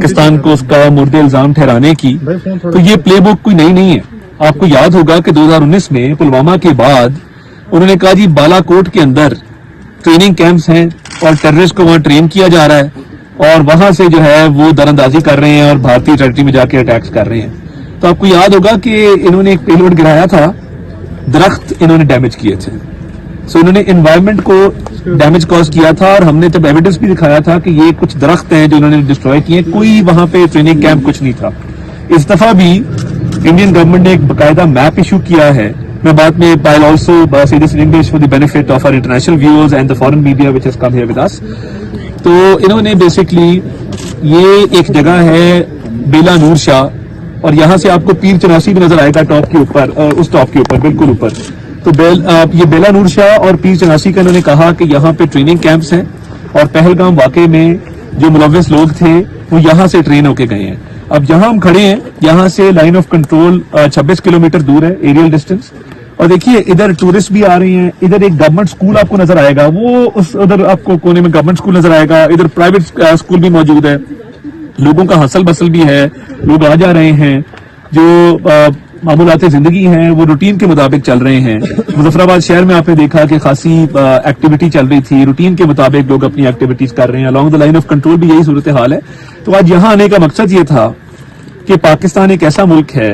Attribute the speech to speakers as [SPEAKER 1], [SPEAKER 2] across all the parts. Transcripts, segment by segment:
[SPEAKER 1] पाकिस्तान को उसका मुर्दे इल्जाम ठहराने की, तो ये प्ले बुक कोई नई नहीं है। आपको याद होगा कि 2019 में पुलवामा के बाद उन्होंने कहा जी बालाकोट के अंदर ट्रेनिंग कैंप्स हैं और टेररिस्ट को वहां ट्रेन किया जा रहा है और वहां से जो है वो दरअंदाजी कर रहे हैं और भारतीय टेरिटरी में जाके अटैक्स कर रहे हैं। तो आपको याद होगा कि इन्होंने एक पेलोड गिराया था, दरख्त इन्होंने डैमेज किए थे। सो इन्होंने एनवायरनमेंट को डैमेज कॉज किया था और हमने तब एविडेंस भी दिखाया था कि ये कुछ दरख्त हैं जो इन्होंने डिस्ट्रॉय किए, कोई वहां पे ट्रेनिंग कैंप कुछ नहीं था। इस दफा भी इंडियन गवर्नमेंट ने एक बाकायदा मैप इशू किया है। मैं बाद में I also say this in English for the benefit of our international viewers and the foreign media which has come here with us. तो इन्होंने बेसिकली ये एक जगह है बेला नूर शाह और यहाँ से आपको पीर चनासी भी नजर आएगा टॉप के ऊपर, उस टॉप के ऊपर बिल्कुल ऊपर। तो ये बेला नूर शाह और पीर चनासी का इन्होंने कहा कि यहाँ पे ट्रेनिंग कैंप्स हैं और पहलगाम वाकई में जो मुलव्वस लोग थे वो यहाँ से ट्रेन होके गए हैं। अब जहां हम खड़े हैं यहाँ से लाइन ऑफ कंट्रोल 26 किलोमीटर दूर है एरियल डिस्टेंस। और देखिए इधर टूरिस्ट भी आ रहे हैं, इधर एक गवर्नमेंट स्कूल आपको नजर आएगा, वो उस उधर आपको कोने में गवर्नमेंट स्कूल नजर आएगा, इधर प्राइवेट स्कूल भी मौजूद है, लोगों का हसल बसल भी है, लोग आ जा रहे हैं, जो मामूलाते जिंदगी हैं वो रूटीन के मुताबिक चल रहे हैं। मुजफ्फराबाद शहर में आपने देखा कि खासी एक्टिविटी चल रही थी, रूटीन के मुताबिक लोग अपनी एक्टिविटीज कर रहे हैं, along the line of control भी यही सूरत हाल है। तो आज यहाँ आने का मकसद ये था कि पाकिस्तान एक ऐसा मुल्क है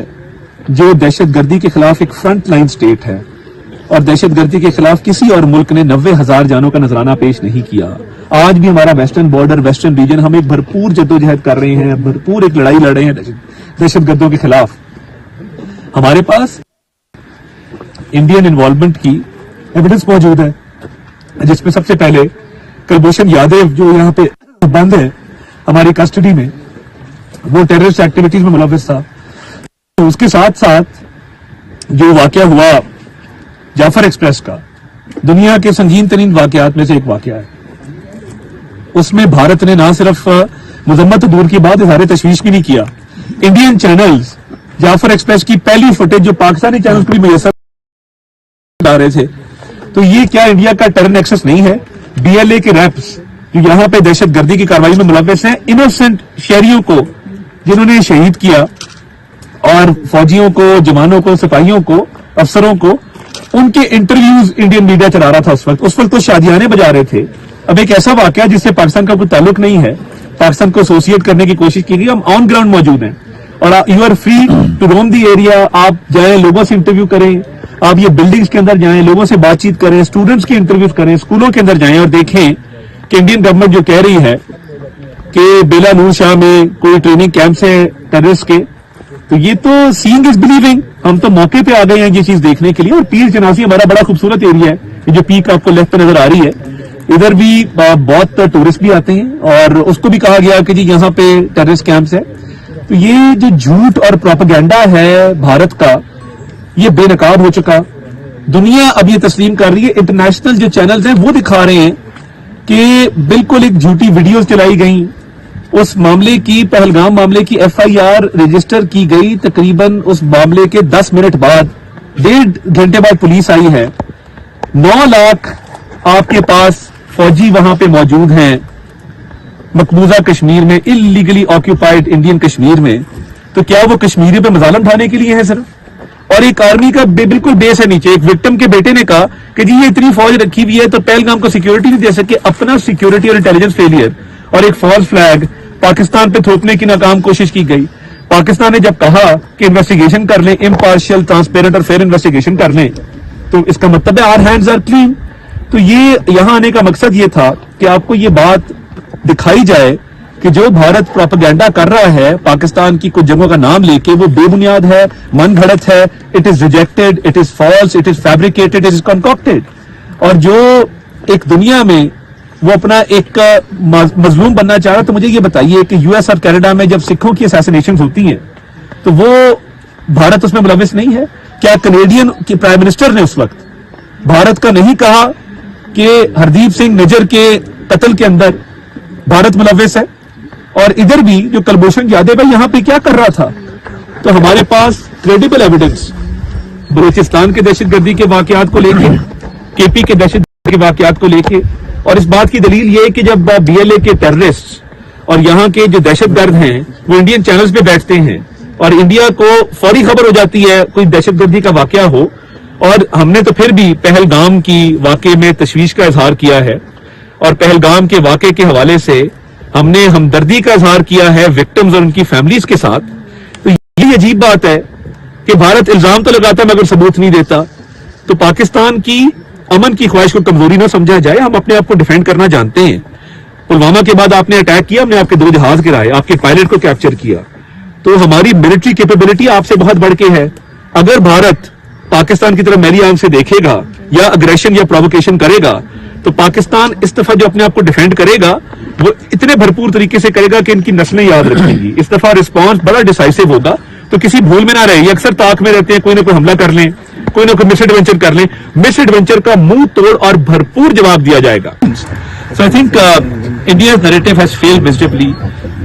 [SPEAKER 1] जो दहशतगर्दी के खिलाफ एक फ्रंट लाइन स्टेट है और दहशतगर्दी के खिलाफ किसी और मुल्क ने 90,000 जानों का नजराना पेश नहीं किया। आज भी हमारा वेस्टर्न बॉर्डर, वेस्टर्न रीजन, हम एक भरपूर जद्दोजहद कर रहे हैं, भरपूर एक लड़ाई लड़ रहे हैं दहशतगर्दों के खिलाफ। हमारे पास इंडियन इन्वॉल्वमेंट की एविडेंस मौजूद है, जिसमें सबसे पहले कुलभूषण यादव जो यहाँ पे बंद है हमारी कस्टडी में, वो टेररिस्ट एक्टिविटीज में मुलव्वस था। तो उसके साथ साथ जो वाकया हुआ जाफर एक्सप्रेस का, दुनिया के संगीन तरीन वाकयात में से एक वाकया है। उसमें भारत ने ना सिर्फ मजम्मत दूर की बात, इजहार तशवीश भी नहीं किया। इंडियन चैनल्स जाफर एक्सप्रेस की पहली फुटेज जो पाकिस्तानी चैनल को भी मैसर आ रहे थे, तो ये क्या इंडिया का टेरर नेक्सस नहीं है? बीएलए के रैप्स जो यहाँ पे दहशतगर्दी की कार्रवाई में मुलव्वस हैं, इनोसेंट शहरियों को जिन्होंने शहीद किया और फौजियों को, जवानों को, सिपाहियों को, अफसरों को, उनके इंटरव्यूज इंडियन मीडिया चला रहा था उस वक्त तो शादियाने बजा रहे थे। अब एक ऐसा वाकया जिससे पाकिस्तान का कोई ताल्लुक नहीं है, पाकिस्तान को एसोसिएट करने की कोशिश की गई। हम ऑन ग्राउंड मौजूद हैं और you are free to roam the area. आप जाएं, लोगों से इंटरव्यू करें, आप ये बिल्डिंग्स के अंदर जाएं, लोगों से बातचीत करें, स्टूडेंट्स के इंटरव्यूज करें, स्कूलों के अंदर जाएं और देखें कि इंडियन गवर्नमेंट जो कह रही है कि बेला नूर शाह में कोई ट्रेनिंग कैंप्स है टेररिस्ट के, तो ये तो सीइंग इज बिलीविंग। हम तो मौके पे आ गए हैं ये चीज देखने के लिए। और पीर चनासी हमारा बड़ा खूबसूरत एरिया है, ये जो पीक आपको लेफ्ट पे नजर आ रही है, इधर भी बहुत टूरिस्ट भी आते हैं और उसको भी कहा गया कि जी यहाँ पे टेररिस्ट कैंप्स है। तो ये जो झूठ और प्रोपेगेंडा है भारत का, ये बेनकाब हो चुका। दुनिया अब ये तस्लीम कर रही है, इंटरनेशनल जो चैनल्स हैं वो दिखा रहे हैं कि बिल्कुल एक झूठी वीडियोस चलाई गई। उस मामले की, पहलगाम मामले की एफआईआर रजिस्टर की गई तकरीबन उस मामले के 10 मिनट बाद, 1.5 घंटे बाद पुलिस आई है। 9 लाख आपके पास फौजी वहां पे मौजूद हैं मकबूजा कश्मीर में, इलीगली ऑक्यूपाइड इंडियन कश्मीर में। तो क्या वो कश्मीरी पे मजालम ढाने के लिए है सिर्फ? और एक आर्मी का बिल्कुल बेस है नीचे। एक विक्टिम के बेटे ने कहा कि जी ये इतनी फौज रखी हुई है तो पहलगाम को सिक्योरिटी नहीं दे सके। अपना सिक्योरिटी और इंटेलिजेंस फेलियर और एक फॉल्स फ्लैग पाकिस्तान पे थोपने की नाकाम कोशिश की गई। पाकिस्तान ने जब कहा कि इन्वेस्टिगेशन कर लें, इम्पार्शियल, ट्रांसपेरेंट और फेयर इन्वेस्टिगेशन कर लें, तो इसका मतलब है आवर हैंड्स आर क्लीन। तो ये यहां आने का मकसद ये था कि आपको ये बात दिखाई जाए कि जो भारत प्रोपेगेंडा कर रहा है पाकिस्तान की कुछ जगहों का नाम लेके, वो बेबुनियाद है, मन घड़त है, it is rejected, it is false, it is fabricated, it is concocted. और जो एक दुनिया में वो अपना एक मजलूम बनना चाह रहा, तो मुझे ये बताइए कि यूएस और कनाडा में जब सिखों की असैसिनेशन होती हैं तो वो भारत उसमें मुलविस नहीं है? क्या कनेडियन के प्राइम मिनिस्टर ने उस वक्त भारत का नहीं कहा कि हरदीप सिंह निज्जर के कत्ल के अंदर भारत मुलविस है? और इधर भी जो कुलभूषण यादव है यहाँ पे क्या कर रहा था? तो हमारे पास क्रेडिबल एविडेंस बलूचिस्तान के दहशतगर्दी के वाकयात को लेके, केपी के दहशतगर्दी के वाकयात को लेके, और इस बात की दलील ये है कि जब बीएलए के टेररिस्ट اور یہاں کے جو دہشت گرد ہیں وہ انڈین چینلز پہ بیٹھتے ہیں اور انڈیا کو فوری خبر ہو جاتی ہے کوئی دہشت گردی کا واقعہ ہو. اور ہم نے تو پھر بھی پہلگام کی واقعے میں تشویش کا اظہار کیا ہے اور پہلگام کے واقعے کے حوالے سے ہم نے ہمدردی کا اظہار کیا ہے وکٹمز اور ان کی فیملیز کے ساتھ. تو یہ عجیب بات ہے کہ بھارت الزام تو لگاتا مگر ثبوت نہیں دیتا. تو پاکستان کی امن کی خواہش کو کمزوری نہ سمجھا جائے. ہم اپنے آپ کو ڈیفینڈ کرنا جانتے ہیں. پلوامہ کے بعد آپ نے اٹیک کیا, ہم نے آپ کے 2 جہاز گرائے, آپ کے پائلٹ کو کیپچر کیا. تو ہماری ملٹری کیپیبلٹی آپ سے بہت بڑھ کے ہے. اگر بھارت پاکستان کی طرف میری آنکھ سے دیکھے گا یا اگریشن یا پرووکیشن کرے گا تو پاکستان اس دفعہ جو اپنے آپ کو ڈیفینڈ کرے گا وہ اتنے بھرپور طریقے سے کرے گا کہ ان کی نسلیں یاد رکھیں گی. اس دفعہ رسپانس بڑا ڈیسائسو ہوگا. تو کسی بھول میں نہ رہے. یہ اکثر طاق میں رہتے ہیں, کوئی نہ کوئی حملہ کر لیں, کوئی نہ کوئی مس ایڈونچر کر لیں. مس ایڈونچر کا منہ توڑ اور بھرپور جواب دیا جائے گا. So I think India's narrative has failed miserably.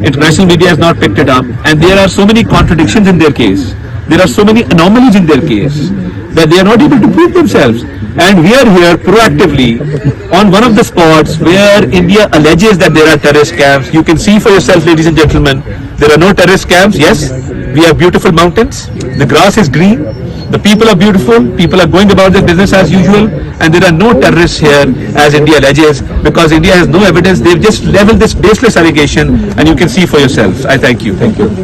[SPEAKER 1] International media has not picked it up, and there are so many contradictions in their case. There are so many anomalies in their case that they are not able to prove themselves. And we are here proactively on one of the spots where India alleges that there are terrorist camps. You can see for yourself, ladies and gentlemen, there are no terrorist camps. Yes, we have beautiful mountains. The grass is green. The people are beautiful. People are going about their business as usual. And there are no terrorists here, as India alleges, because India has no evidence. They've just leveled this baseless allegation, and you can see for yourselves. I thank you. Thank you.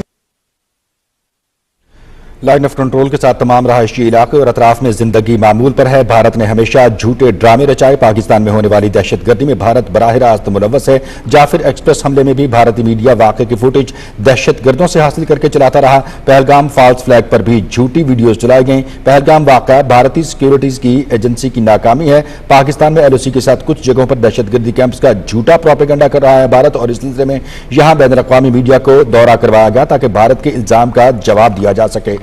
[SPEAKER 2] Line of control کے ساتھ تمام رہائشی علاقے اور اطراف میں زندگی معمول پر ہے. بھارت نے ہمیشہ جھوٹے ڈرامے رچائے. پاکستان میں ہونے والی دہشت گردی میں بھارت براہ راست ملوث ہے. جعفر ایکسپریس حملے میں بھی بھارتی میڈیا واقعے کی فوٹیج دہشت گردوں سے حاصل کر کے چلاتا رہا. پہلگام فالس فلیگ پر بھی جھوٹی ویڈیوز چلائی گئیں. پہلگام واقعہ بھارتی سیکیورٹیز کی ایجنسی کی ناکامی ہے. پاکستان میں LOC کے ساتھ کچھ جگہوں پر دہشت گردی کیمپس کا جھوٹا پروپیگنڈا کر رہا ہے بھارت, اور اس سلسلے میں یہاں بین الاقوامی میڈیا کو دورہ کروایا گیا تاکہ بھارت کے الزام کا جواب دیا جا سکے.